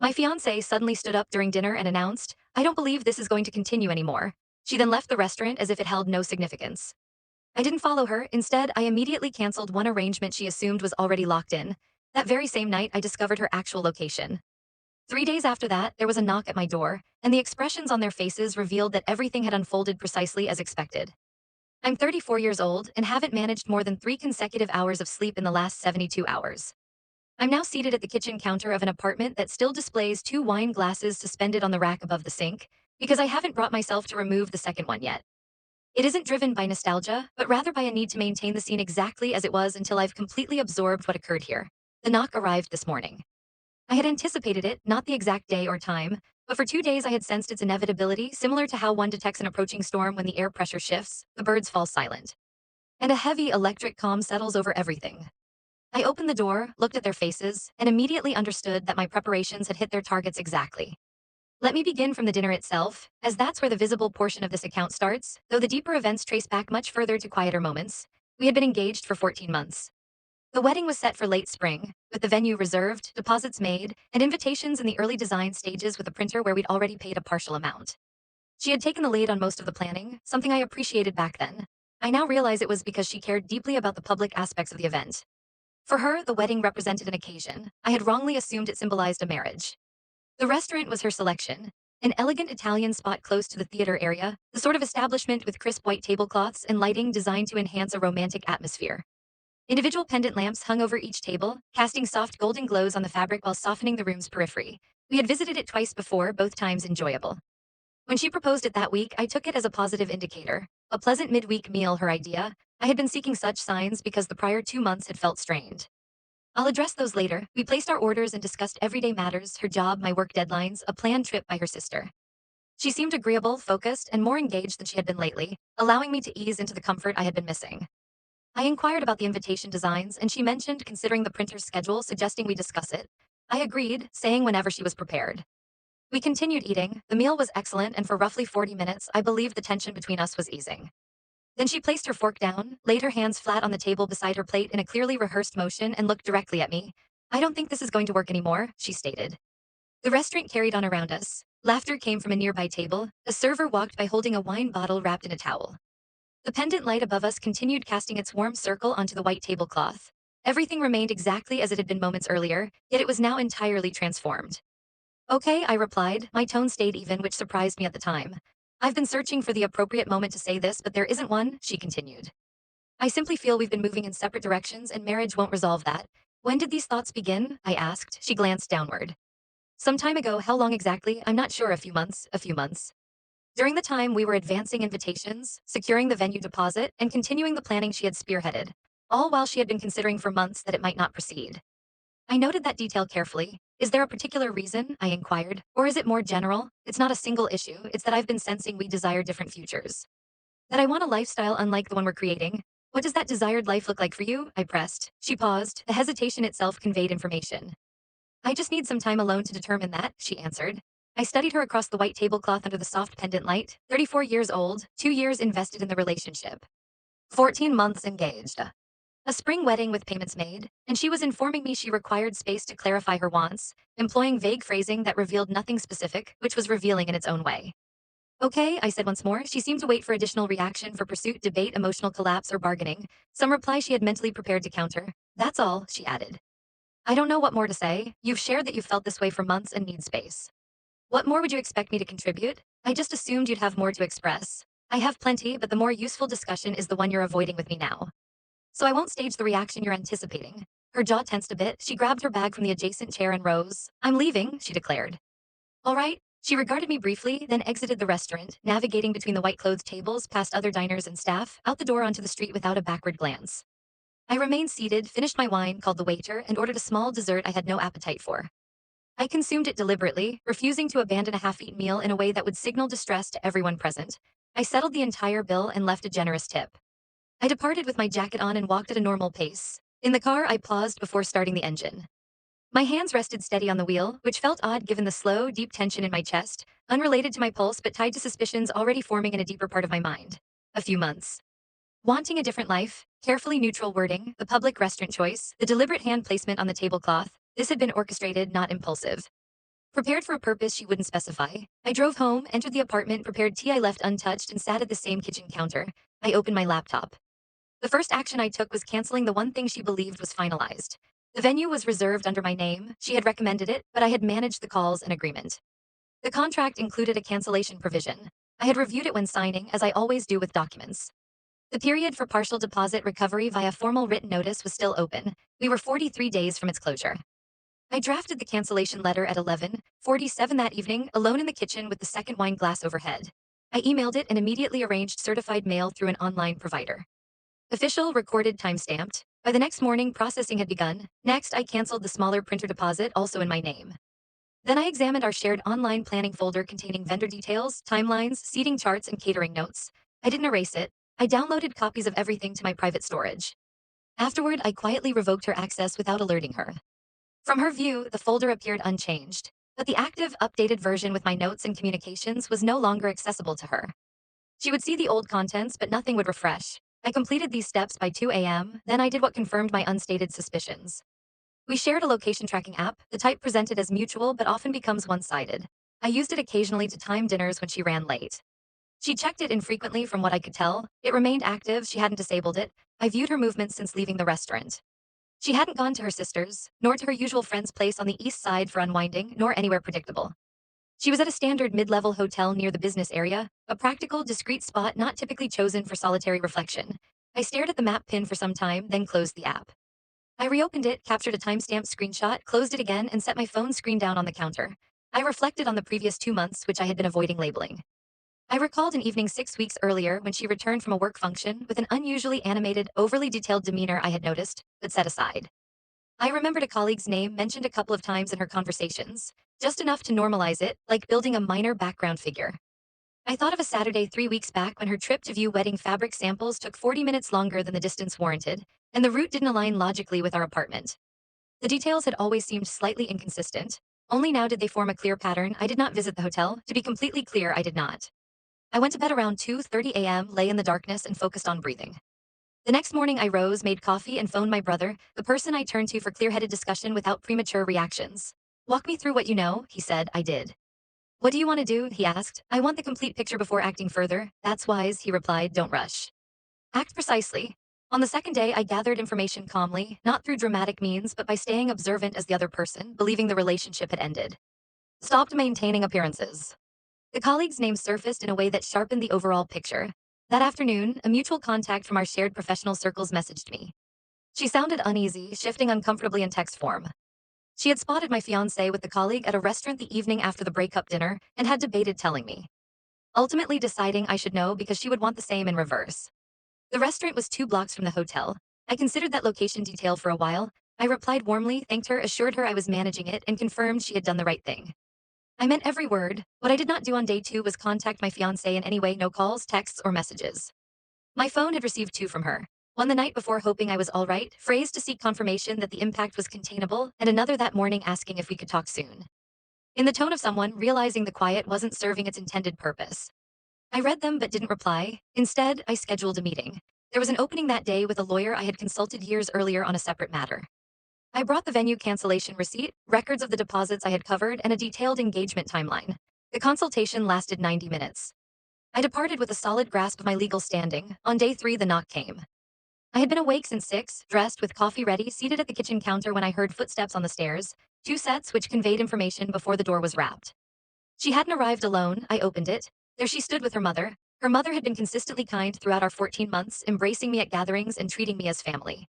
My fiancée suddenly stood up during dinner and announced, "I don't believe this is going to continue anymore." She then left the restaurant as if it held no significance. I didn't follow her. Instead, I immediately canceled one arrangement she assumed was already locked in. That very same night, I discovered her actual location. 3 days after that, there was a knock at my door, and the expressions on their faces revealed that everything had unfolded precisely as expected. I'm 34 years old and haven't managed more than 3 consecutive hours of sleep in the last 72 hours. I'm now seated at the kitchen counter of an apartment that still displays two wine glasses suspended on the rack above the sink, because I haven't brought myself to remove the second one yet. It isn't driven by nostalgia, but rather by a need to maintain the scene exactly as it was until I've completely absorbed what occurred here. The knock arrived this morning. I had anticipated it, not the exact day or time, but for 2 days I had sensed its inevitability, similar to how one detects an approaching storm when the air pressure shifts, the birds fall silent, and a heavy electric calm settles over everything. I opened the door, looked at their faces, and immediately understood that my preparations had hit their targets exactly. Let me begin from the dinner itself, as that's where the visible portion of this account starts, though the deeper events trace back much further to quieter moments. We had been engaged for 14 months. The wedding was set for late spring, with the venue reserved, deposits made, and invitations in the early design stages with a printer where we'd already paid a partial amount. She had taken the lead on most of the planning, something I appreciated back then. I now realize it was because she cared deeply about the public aspects of the event. For her, the wedding represented an occasion. I had wrongly assumed it symbolized a marriage. The restaurant was her selection, an elegant Italian spot close to the theater area, the sort of establishment with crisp white tablecloths and lighting designed to enhance a romantic atmosphere. Individual pendant lamps hung over each table, casting soft golden glows on the fabric while softening the room's periphery. We had visited it twice before, both times enjoyable. When she proposed it that week, I took it as a positive indicator. A pleasant midweek meal, her idea. I had been seeking such signs because the prior 2 months had felt strained. I'll address those later. We placed our orders and discussed everyday matters, her job, my work deadlines, a planned trip by her sister. She seemed agreeable, focused, and more engaged than she had been lately, allowing me to ease into the comfort I had been missing. I inquired about the invitation designs, and she mentioned considering the printer's schedule, suggesting we discuss it. I agreed, saying whenever she was prepared. We continued eating. The meal was excellent, and for roughly 40 minutes, I believed the tension between us was easing. Then she placed her fork down, laid her hands flat on the table beside her plate in a clearly rehearsed motion, and looked directly at me. "I don't think this is going to work anymore," she stated. The restaurant carried on around us. Laughter came from a nearby table. A server walked by holding a wine bottle wrapped in a towel. The pendant light above us continued casting its warm circle onto the white tablecloth. Everything remained exactly as it had been moments earlier, yet it was now entirely transformed. "Okay," I replied. My tone stayed even, which surprised me at the time. "I've been searching for the appropriate moment to say this, but there isn't one," she continued. "I simply feel we've been moving in separate directions and marriage won't resolve that." "When did these thoughts begin?" I asked. She glanced downward. "Some time ago. How long exactly? I'm not sure. A few months. A few months. During the time we were advancing invitations, securing the venue deposit, and continuing the planning she had spearheaded, all while she had been considering for months that it might not proceed." I noted that detail carefully. "Is there a particular reason?" I inquired. "Or is it more general? It's not a single issue, it's that I've been sensing we desire different futures. That I want a lifestyle unlike the one we're creating." "What does that desired life look like for you?" I pressed. She paused. The hesitation itself conveyed information. "I just need some time alone to determine that," she answered. I studied her across the white tablecloth under the soft pendant light. 34 years old, 2 years invested in the relationship. 14 months engaged. A spring wedding with payments made, and she was informing me she required space to clarify her wants, employing vague phrasing that revealed nothing specific, which was revealing in its own way. "Okay," I said once more. She seemed to wait for additional reaction, for pursuit, debate, emotional collapse, or bargaining, some reply she had mentally prepared to counter. "That's all," she added. "I don't know what more to say. You've shared that you've felt this way for months and need space. What more would you expect me to contribute? I just assumed you'd have more to express." "I have plenty, but the more useful discussion is the one you're avoiding with me now. So I won't stage the reaction you're anticipating." Her jaw tensed a bit. She grabbed her bag from the adjacent chair and rose. "I'm leaving," she declared. "All right." She regarded me briefly, then exited the restaurant, navigating between the white-clothed tables, past other diners and staff, out the door onto the street without a backward glance. I remained seated, finished my wine, called the waiter, and ordered a small dessert I had no appetite for. I consumed it deliberately, refusing to abandon a half-eaten meal in a way that would signal distress to everyone present. I settled the entire bill and left a generous tip. I departed with my jacket on and walked at a normal pace. In the car, I paused before starting the engine. My hands rested steady on the wheel, which felt odd given the slow, deep tension in my chest, unrelated to my pulse but tied to suspicions already forming in a deeper part of my mind. A few months. Wanting a different life, carefully neutral wording, the public restaurant choice, the deliberate hand placement on the tablecloth, this had been orchestrated, not impulsive. Prepared for a purpose she wouldn't specify, I drove home, entered the apartment, prepared tea I left untouched, and sat at the same kitchen counter. I opened my laptop. The first action I took was canceling the one thing she believed was finalized. The venue was reserved under my name, she had recommended it, but I had managed the calls and agreement. The contract included a cancellation provision. I had reviewed it when signing, as I always do with documents. The period for partial deposit recovery via formal written notice was still open. We were 43 days from its closure. I drafted the cancellation letter at 11:47 that evening, alone in the kitchen with the second wine glass overhead. I emailed it and immediately arranged certified mail through an online provider. Official, recorded, time-stamped. By the next morning, processing had begun. Next, I canceled the smaller printer deposit, also in my name. Then I examined our shared online planning folder containing vendor details, timelines, seating charts, and catering notes. I didn't erase it. I downloaded copies of everything to my private storage. Afterward, I quietly revoked her access without alerting her. From her view, the folder appeared unchanged, but the active, updated version with my notes and communications was no longer accessible to her. She would see the old contents, but nothing would refresh. I completed these steps by 2 a.m., then I did what confirmed my unstated suspicions. We shared a location tracking app, the type presented as mutual but often becomes one-sided. I used it occasionally to time dinners when she ran late. She checked it infrequently from what I could tell. It remained active, she hadn't disabled it. I viewed her movements since leaving the restaurant. She hadn't gone to her sister's, nor to her usual friend's place on the east side for unwinding, nor anywhere predictable. She was at a standard mid-level hotel near the business area, a practical, discreet spot not typically chosen for solitary reflection. I stared at the map pin for some time, then closed the app. I reopened it, captured a timestamped screenshot, closed it again, and set my phone screen down on the counter. I reflected on the previous 2 months, which I had been avoiding labeling. I recalled an evening 6 weeks earlier when she returned from a work function with an unusually animated, overly detailed demeanor I had noticed, but set aside. I remembered a colleague's name mentioned a couple of times in her conversations, just enough to normalize it, like building a minor background figure. I thought of a Saturday 3 weeks back when her trip to view wedding fabric samples took 40 minutes longer than the distance warranted, and the route didn't align logically with our apartment. The details had always seemed slightly inconsistent. Only now did they form a clear pattern. I did not visit the hotel. To be completely clear, I did not. I went to bed around 2:30 a.m., lay in the darkness, and focused on breathing. The next morning, I rose, made coffee, and phoned my brother, the person I turned to for clear-headed discussion without premature reactions. "Walk me through what you know," he said. I did. "What do you want to do?" he asked. "I want the complete picture before acting further." "That's wise," he replied. "Don't rush. Act precisely." On the second day, I gathered information calmly, not through dramatic means, but by staying observant as the other person, believing the relationship had ended. Stopped maintaining appearances. The colleague's name surfaced in a way that sharpened the overall picture. That afternoon, a mutual contact from our shared professional circles messaged me. She sounded uneasy, shifting uncomfortably in text form. She had spotted my fiancé with the colleague at a restaurant the evening after the breakup dinner and had debated telling me. Ultimately deciding I should know because she would want the same in reverse. The restaurant was 2 blocks from the hotel. I considered that location detail for a while. I replied warmly, thanked her, assured her I was managing it, and confirmed she had done the right thing. I meant every word. What I did not do on day 2 was contact my fiancé in any way, no calls, texts, or messages. My phone had received 2 from her. One the night before hoping I was all right, phrased to seek confirmation that the impact was containable, and another that morning asking if we could talk soon. In the tone of someone realizing the quiet wasn't serving its intended purpose. I read them but didn't reply. Instead, I scheduled a meeting. There was an opening that day with a lawyer I had consulted years earlier on a separate matter. I brought the venue cancellation receipt, records of the deposits I had covered, and a detailed engagement timeline. The consultation lasted 90 minutes. I departed with a solid grasp of my legal standing. On day 3, the knock came. I had been awake since 6, dressed with coffee ready, seated at the kitchen counter when I heard footsteps on the stairs, 2 sets which conveyed information before the door was wrapped. She hadn't arrived alone. I opened it. There she stood with her mother. Her mother had been consistently kind throughout our 14 months, embracing me at gatherings and treating me as family.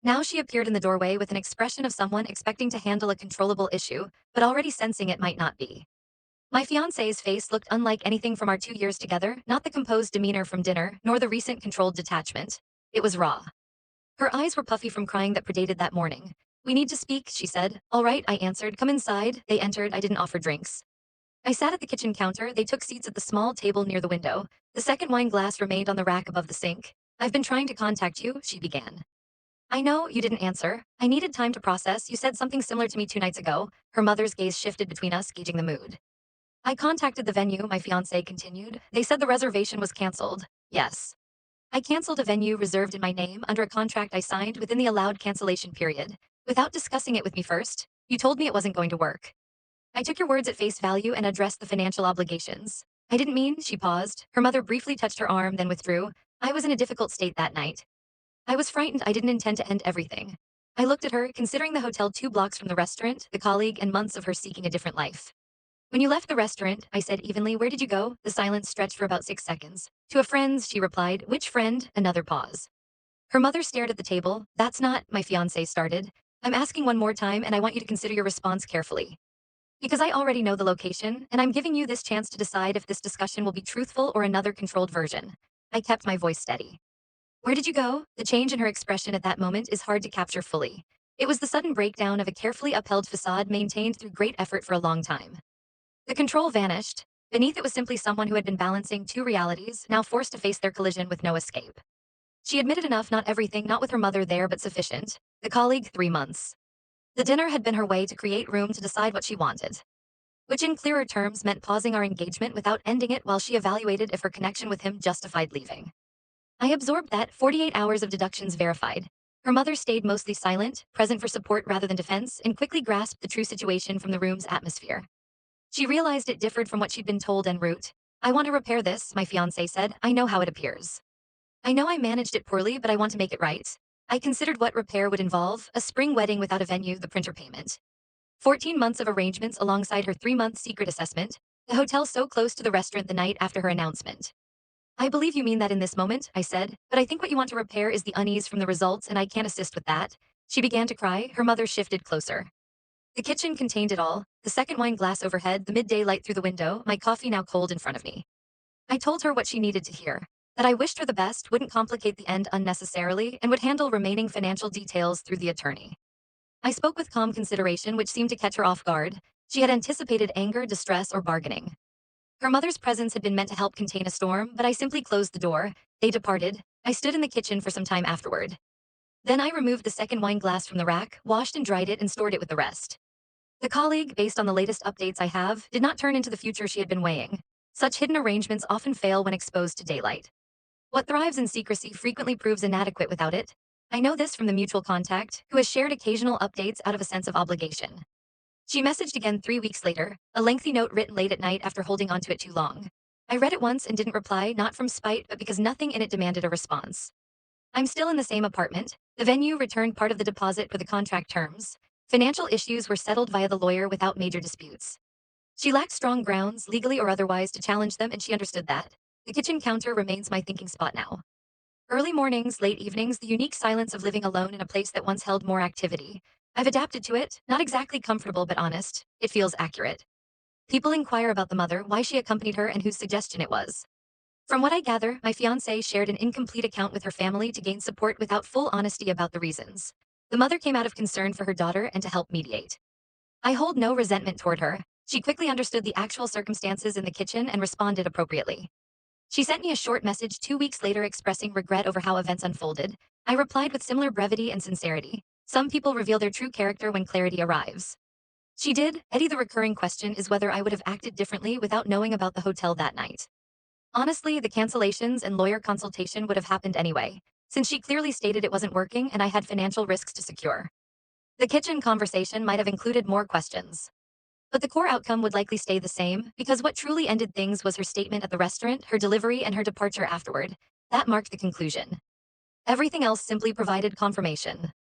Now she appeared in the doorway with an expression of someone expecting to handle a controllable issue, but already sensing it might not be. My fiancé's face looked unlike anything from our 2 years together, not the composed demeanor from dinner, nor the recent controlled detachment. It was raw. Her eyes were puffy from crying that predated that morning. "We need to speak," she said. "All right," I answered. "Come inside." They entered. I didn't offer drinks. I sat at the kitchen counter. They took seats at the small table near the window. The second wine glass remained on the rack above the sink. "I've been trying to contact you," she began. "I know, you didn't answer. I needed time to process. You said something similar to me 2 nights ago." Her mother's gaze shifted between us, gauging the mood. "I contacted the venue," my fiancé continued. "They said the reservation was canceled." "Yes. I canceled a venue reserved in my name under a contract I signed within the allowed cancellation period. Without discussing it with me first, you told me it wasn't going to work." I took your words at face value and addressed the financial obligations. I didn't mean, she paused. Her mother briefly touched her arm, then withdrew. I was in a difficult state that night. I was frightened. I didn't intend to end everything. I looked at her, considering the hotel 2 blocks from the restaurant, the colleague, and months of her seeking a different life. When you left the restaurant, I said evenly, where did you go? The silence stretched for about 6 seconds. To a friend's, she replied. Which friend? Another pause. Her mother stared at the table. That's not, my fiancé started. I'm asking one more time, and I want you to consider your response carefully. Because I already know the location, and I'm giving you this chance to decide if this discussion will be truthful or another controlled version. I kept my voice steady. Where did you go? The change in her expression at that moment is hard to capture fully. It was the sudden breakdown of a carefully upheld facade maintained through great effort for a long time. The control vanished. Beneath it was simply someone who had been balancing two realities, now forced to face their collision with no escape. She admitted enough, not everything, not with her mother there, but sufficient. The colleague, 3 months. The dinner had been her way to create room to decide what she wanted, which in clearer terms meant pausing our engagement without ending it while she evaluated if her connection with him justified leaving. I absorbed that, 48 hours of deductions verified. Her mother stayed mostly silent, present for support rather than defense, and quickly grasped the true situation from the room's atmosphere. She realized it differed from what she'd been told en route. I want to repair this, my fiancé said. I know how it appears. I know I managed it poorly, but I want to make it right. I considered what repair would involve: a spring wedding without a venue, the printer payment, 14 months of arrangements alongside her 3-month secret assessment, the hotel so close to the restaurant the night after her announcement. I believe you mean that in this moment, I said, but I think what you want to repair is the unease from the results, and I can't assist with that. She began to cry. Her mother shifted closer. The kitchen contained it all: the second wine glass overhead, the midday light through the window, my coffee now cold in front of me. I told her what she needed to hear: that I wished her the best, wouldn't complicate the end unnecessarily, and would handle remaining financial details through the attorney. I spoke with calm consideration, which seemed to catch her off guard. She had anticipated anger, distress, or bargaining. Her mother's presence had been meant to help contain a storm, but I simply closed the door. They departed. I stood in the kitchen for some time afterward. Then I removed the second wine glass from the rack, washed and dried it, and stored it with the rest. The colleague, based on the latest updates I have, did not turn into the future she had been weighing. Such hidden arrangements often fail when exposed to daylight. What thrives in secrecy frequently proves inadequate without it. I know this from the mutual contact, who has shared occasional updates out of a sense of obligation. She messaged again 3 weeks later, a lengthy note written late at night after holding onto it too long. I read it once and didn't reply, not from spite, but because nothing in it demanded a response. I'm still in the same apartment. The venue returned part of the deposit per the contract terms. Financial issues were settled via the lawyer without major disputes. She lacked strong grounds, legally or otherwise, to challenge them, and she understood that. The kitchen counter remains my thinking spot now. Early mornings, late evenings, the unique silence of living alone in a place that once held more activity. I've adapted to it, not exactly comfortable but honest. It feels accurate. People inquire about the mother, why she accompanied her, and whose suggestion it was. From what I gather, my fiancé shared an incomplete account with her family to gain support without full honesty about the reasons. The mother came out of concern for her daughter and to help mediate. I hold no resentment toward her. She quickly understood the actual circumstances in the kitchen and responded appropriately. She sent me a short message 2 weeks later expressing regret over how events unfolded. I replied with similar brevity and sincerity. Some people reveal their true character when clarity arrives. She did. Eddie, the recurring question is whether I would have acted differently without knowing about the hotel that night. Honestly, the cancellations and lawyer consultation would have happened anyway, since she clearly stated it wasn't working and I had financial risks to secure. The kitchen conversation might have included more questions, but the core outcome would likely stay the same, because what truly ended things was her statement at the restaurant, her delivery, and her departure afterward. That marked the conclusion. Everything else simply provided confirmation.